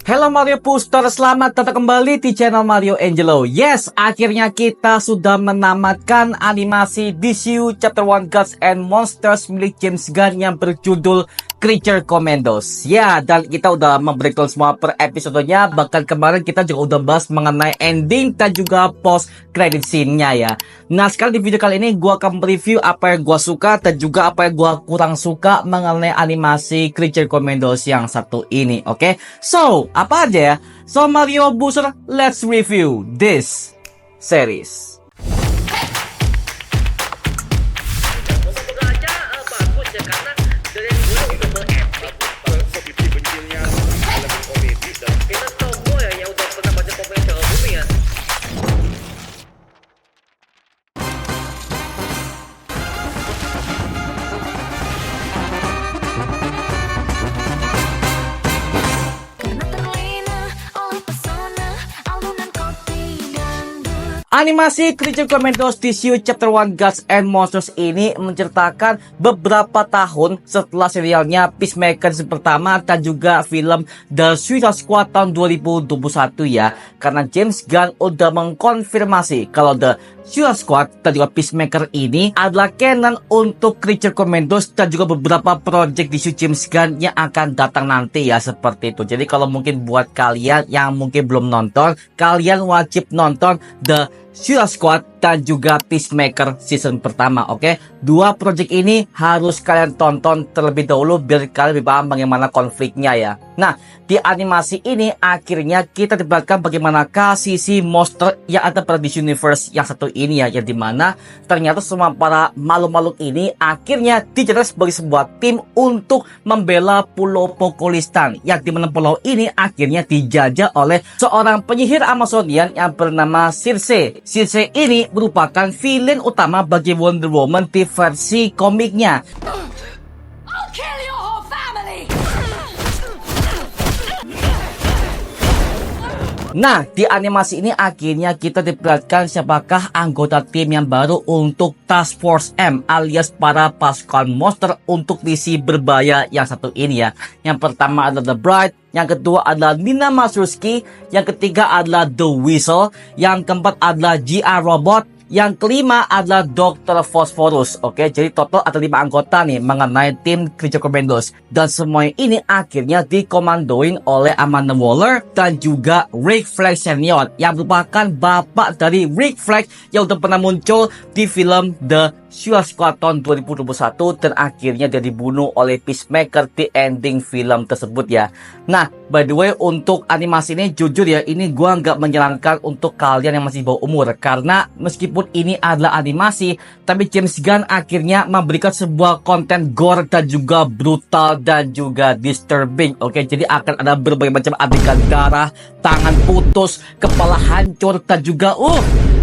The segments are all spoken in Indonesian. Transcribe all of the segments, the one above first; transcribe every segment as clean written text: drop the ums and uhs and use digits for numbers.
Hello Mario Booster, selamat datang kembali di channel Mario Angelo. Yes, akhirnya kita sudah menamatkan animasi DCU Chapter 1 Gods and Monsters milik James Gunn yang berjudul Creature Commandos. Ya, dan kita udah membreakdown semua per episodenya. Bahkan kemarin kita juga udah bahas mengenai ending dan juga post credit scene-nya ya. Nah, sekarang di video kali ini gua akan review apa yang gua suka dan juga apa yang gua kurang suka mengenai animasi Creature Commandos yang satu ini, oke? So, apa aja ya? So, Mario Booster, let's review this series. Animasi Creature Commandos DCU Chapter 1 Gods and Monsters ini menceritakan beberapa tahun setelah serialnya Peacemaker pertama dan juga film The Suicide Squad tahun 2021 ya. Karena James Gunn udah mengkonfirmasi kalau The Suicide Squad dan juga Peacemaker ini adalah canon untuk Creature Commandos dan juga beberapa project DCU James Gunn yang akan datang nanti ya, seperti itu. Jadi kalau mungkin buat kalian yang mungkin belum nonton, kalian wajib nonton The Suicide Squad dan juga Peacemaker season pertama, oke? Dua project ini harus kalian tonton terlebih dahulu biar kalian lebih paham bagaimana konfliknya ya. Nah, di animasi ini akhirnya kita diperlihatkan bagaimanakah sisi monster yang ada pada DC Universe yang satu ini ya, yang dimana ternyata semua para makhluk-makhluk ini akhirnya dijadikan sebagai sebuah tim untuk membela Pulau Pokolistan, yang dimana pulau ini akhirnya dijajah oleh seorang penyihir Amazonian yang bernama Circe. Circe ini merupakan villain utama bagi Wonder Woman di versi komiknya. Nah, di animasi ini akhirnya kita diperlihatkan siapakah anggota tim yang baru untuk Task Force M alias para pasukan monster untuk misi berbahaya yang satu ini ya. Yang pertama adalah The Bride, yang kedua adalah Nina Masursky, yang ketiga adalah The Weasel, yang keempat adalah GR Robot, yang kelima adalah Dr. Phosphorus. Oke, jadi total ada 5 anggota nih mengenai tim Creature Commandos. Dan semua ini akhirnya dikomandoin oleh Amanda Waller dan juga Rick Flag Senior, yang merupakan bapak dari Rick Flag yang udah pernah muncul di film The Suicide Squad tahun 2021 dan akhirnya dia dibunuh oleh Peacemaker di ending film tersebut ya. Nah, by the way, untuk animasi ini jujur ya, ini gua nggak menyarankan untuk kalian yang masih bawah umur, karena meskipun ini adalah animasi, tapi James Gunn akhirnya memberikan sebuah konten gore dan juga brutal dan juga disturbing. Oke, jadi akan ada berbagai macam adegan darah, tangan putus, kepala hancur dan juga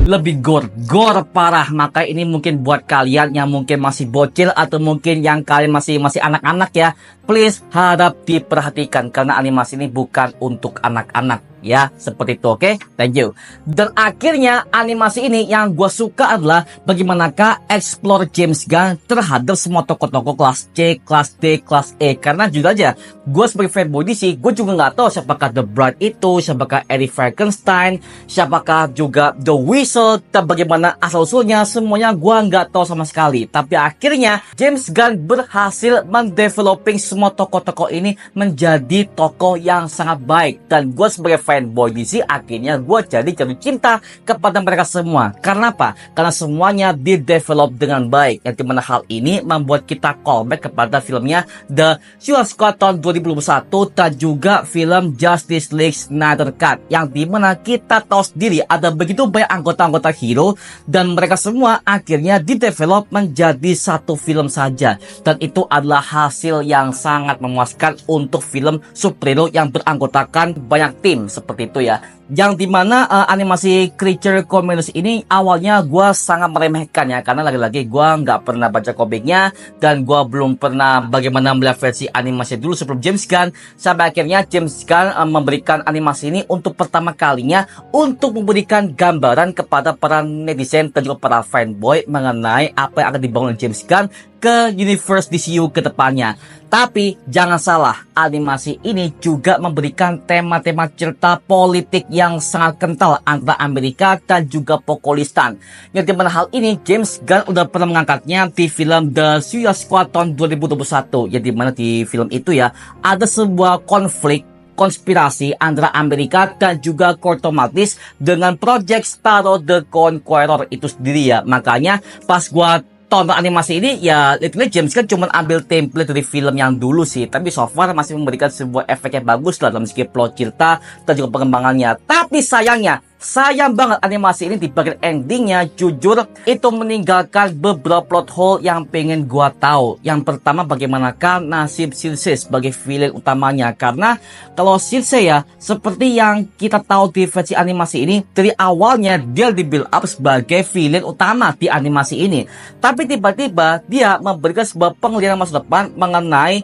lebih gore parah. Maka ini mungkin buat kalian yang mungkin masih bocil atau mungkin yang kalian masih anak-anak ya, please harap diperhatikan karena animasi ini bukan untuk anak-anak ya, seperti itu. Oke, thank you. Dan akhirnya animasi ini yang gue suka adalah bagaimanakah explore James Gunn terhadap semua tokoh-tokoh kelas C, kelas D, kelas E. Karena juga aja gue sebagai fanboy DC, gue juga nggak tahu siapakah The Bride itu, siapakah Eddie Frankenstein, siapakah juga The Weasel, dan bagaimana asal-usulnya, semuanya gue nggak tahu sama sekali. Tapi akhirnya James Gunn berhasil mendeveloping semua tokoh-tokoh ini menjadi tokoh yang sangat baik. Dan gue sebagai fanboy DC akhirnya gue jadi jatuh cinta kepada mereka semua. Karena apa? Karena semuanya di-develop dengan baik, yang dimana hal ini membuat kita callback kepada filmnya The Suicide Squad tahun 2021 dan juga film Justice League Snyder Cut, yang dimana kita tahu sendiri ada begitu banyak anggota-anggota hero dan mereka semua akhirnya di-develop menjadi satu film saja, dan itu adalah hasil yang sangat memuaskan untuk film superhero yang beranggotakan banyak tim seperti itu ya. Yang dimana animasi Creature Commandos ini awalnya gue sangat meremehkan ya, karena lagi-lagi gue nggak pernah baca komiknya dan gue belum pernah bagaimana melihat versi animasi dulu sebelum James Gunn. Sampai akhirnya James Gunn memberikan animasi ini untuk pertama kalinya untuk memberikan gambaran kepada para netizen dan juga para fanboy mengenai apa yang akan dibangun James Gunn ke universe DCU ke depannya. Tapi jangan salah, animasi ini juga memberikan tema-tema cerita politik yang sangat kental antara Amerika dan juga Pokolistan. Yang dimana hal ini James Gunn udah pernah mengangkatnya di film The Suicide Squad tahun 2021. Yang dimana di film itu ya ada sebuah konflik konspirasi antara Amerika dan juga Corto Maltese dengan Project Sparrow the Conqueror itu sendiri ya. Makanya pas gua tonton animasi ini ya literally James Gunn cuma ambil template dari film yang dulu sih, tapi so far masih memberikan sebuah efek yang bagus lah dalam segi plot cerita dan juga pengembangannya. Tapi sayang banget animasi ini di bagian endingnya jujur itu meninggalkan beberapa plot hole yang pengen gua tahu. Yang pertama, bagaimanakah nasib Circe sebagai villain utamanya, karena kalau Circe ya seperti yang kita tahu di versi animasi ini dari awalnya dia di build up sebagai villain utama di animasi ini, tapi tiba-tiba dia memberikan sebuah penglihatan masa depan mengenai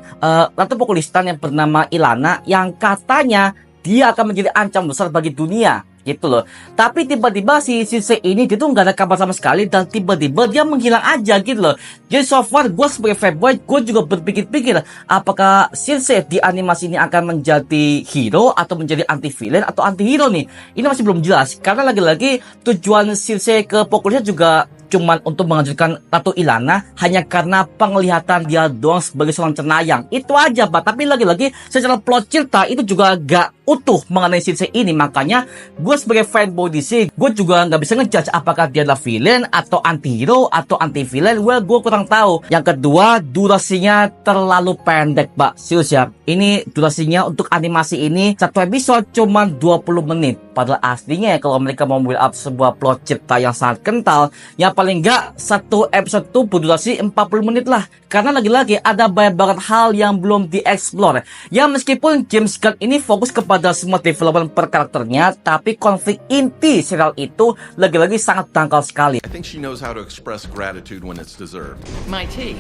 Ratu Pokolistan yang bernama Ilana yang katanya dia akan menjadi ancaman besar bagi dunia gitu loh. Tapi tiba-tiba si Circe ini dia tuh nggak ada kabar sama sekali dan tiba-tiba dia menghilang aja gitu loh. Jadi so far gue sebagai fanboy gue juga berpikir-pikir apakah Circe di animasi ini akan menjadi hero atau menjadi anti villain atau anti hero nih. Ini masih belum jelas karena lagi-lagi tujuan Circe ke Pokolistan juga cuman untuk menghancurkan Ratu Ilana hanya karena penglihatan dia doang sebagai seorang cenayang. Itu aja Pak. Tapi lagi-lagi secara plot cerita itu juga gak utuh mengenai Circe ini. Makanya gue sebagai fanboy DC gue juga gak bisa ngejudge apakah dia adalah villain atau anti-hero atau anti-villain. Well, gue kurang tahu. Yang kedua, durasinya terlalu pendek Pak. Serius ya, ini durasinya untuk animasi ini satu episode cuma 20 menit. Padahal aslinya kalau mereka mau build up sebuah plot cerita yang sangat kental, ya paling enggak satu episode itu berdurasi 40 menit lah. Karena lagi-lagi ada banyak banget hal yang belum dieksplor. Ya meskipun James Gunn ini fokus kepada semua development per karakternya, tapi konflik inti serial itu lagi-lagi sangat dangkal sekali. I think she knows how to express gratitude when it's deserved. My tea.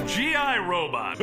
GI Robot.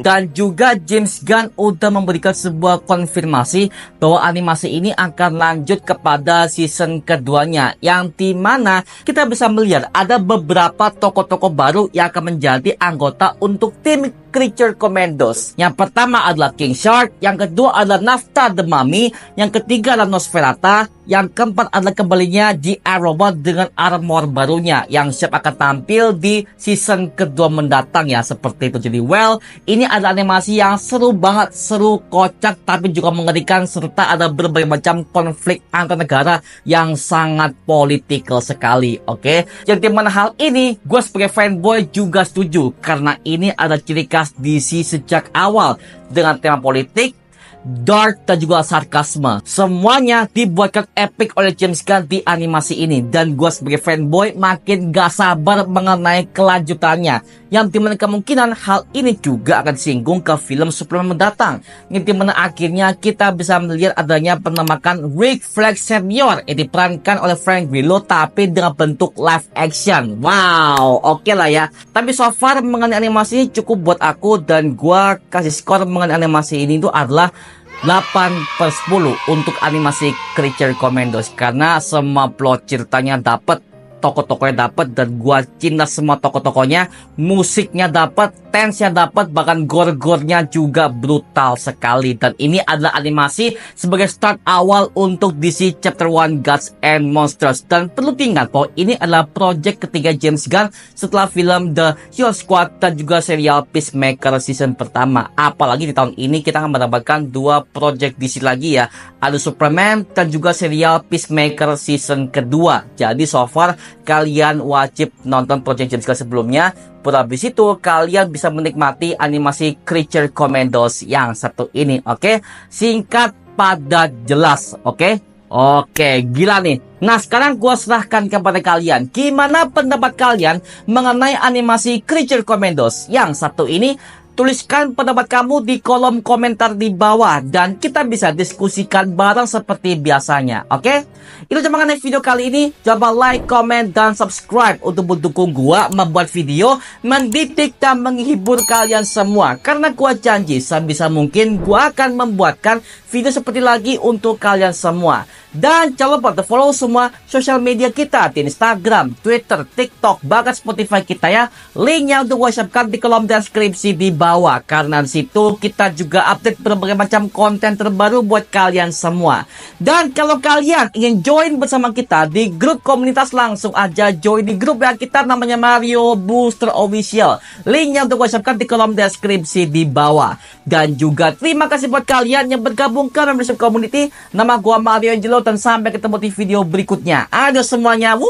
Dan juga James Gunn udah memberikan sebuah konfirmasi bahwa animasi ini akan lanjut kepada season keduanya, yang dimana kita bisa melihat ada beberapa tokoh-tokoh baru yang akan menjadi anggota untuk tim Creature Commandos. Yang pertama adalah King Shark, yang kedua adalah Nafta the Mummy, yang ketiga adalah Nosferata, yang keempat adalah kembalinya GI Robot dengan armor barunya yang siap akan tampil di season kedua mendatang ya, seperti itu. Jadi well, ini adalah animasi yang seru banget, seru, kocak, tapi juga mengerikan, serta ada berbagai macam konflik antar negara yang sangat politikal sekali, oke? Yang dimana hal ini, gue sebagai fanboy juga setuju, karena ini ada ciri khas DC sejak awal dengan tema politik, dark, dan juga sarkasme. Semuanya dibuatkan epic oleh James Gunn di animasi ini, dan gue sebagai fanboy makin gak sabar mengenai kelanjutannya, yang dimana kemungkinan hal ini juga akan disinggung ke film Superman mendatang, yang dimana akhirnya kita bisa melihat adanya penamakan Rick Flag Senior yang diperankan oleh Frank Grillo tapi dengan bentuk live action. Wow, oke lah ya. Tapi so far mengenai animasi ini cukup buat aku, dan gue kasih skor mengenai animasi ini itu adalah 8/10 untuk animasi Creature Commandos, karena semua plot ceritanya dapat, tokoh-tokohnya dapat, dan gua cinta semua tokoh-tokohnya, musiknya dapat, tense-nya dapat, bahkan gore-gore-nya juga brutal sekali. Dan ini adalah animasi sebagai start awal untuk DC Chapter 1 Gods and Monsters, dan perlu diingat bahwa ini adalah project ketiga James Gunn setelah film The Suicide Squad dan juga serial Peacemaker season pertama. Apalagi di tahun ini kita akan mendapatkan dua project DC lagi ya, ada Superman dan juga serial Peacemaker season kedua. Jadi so far kalian wajib nonton project James Gunn sebelumnya, baru habis itu kalian bisa menikmati animasi Creature Commandos yang satu ini, oke? Singkat, padat, jelas, oke? Oke, gila nih. Nah, sekarang gua serahkan kepada kalian. Gimana pendapat kalian mengenai animasi Creature Commandos yang satu ini? Tuliskan pendapat kamu di kolom komentar di bawah dan kita bisa diskusikan bareng seperti biasanya, oke? Itu cuma mengenai video kali ini. Coba like, comment, dan subscribe untuk mendukung gua membuat video mendidik dan menghibur kalian semua. Karena gua janji sebisa mungkin gua akan membuatkan video seperti lagi untuk kalian semua. Dan jangan lupa follow semua sosial media kita di Instagram, Twitter, TikTok, bahkan Spotify kita ya. Linknya untuk gua siapkan di kolom deskripsi di bawah. Karena di situ kita juga update berbagai macam konten terbaru buat kalian semua. Dan kalau kalian ingin join bersama kita di grup komunitas, langsung aja join di grup yang kita namanya Mario Booster Official. Linknya untuk gua siapkan di kolom deskripsi di bawah. Dan juga terima kasih buat kalian yang bergabung ke membership community. Nama gua Mario Angelo dan sampai ketemu di video berikutnya. Aduh semuanya. Woo!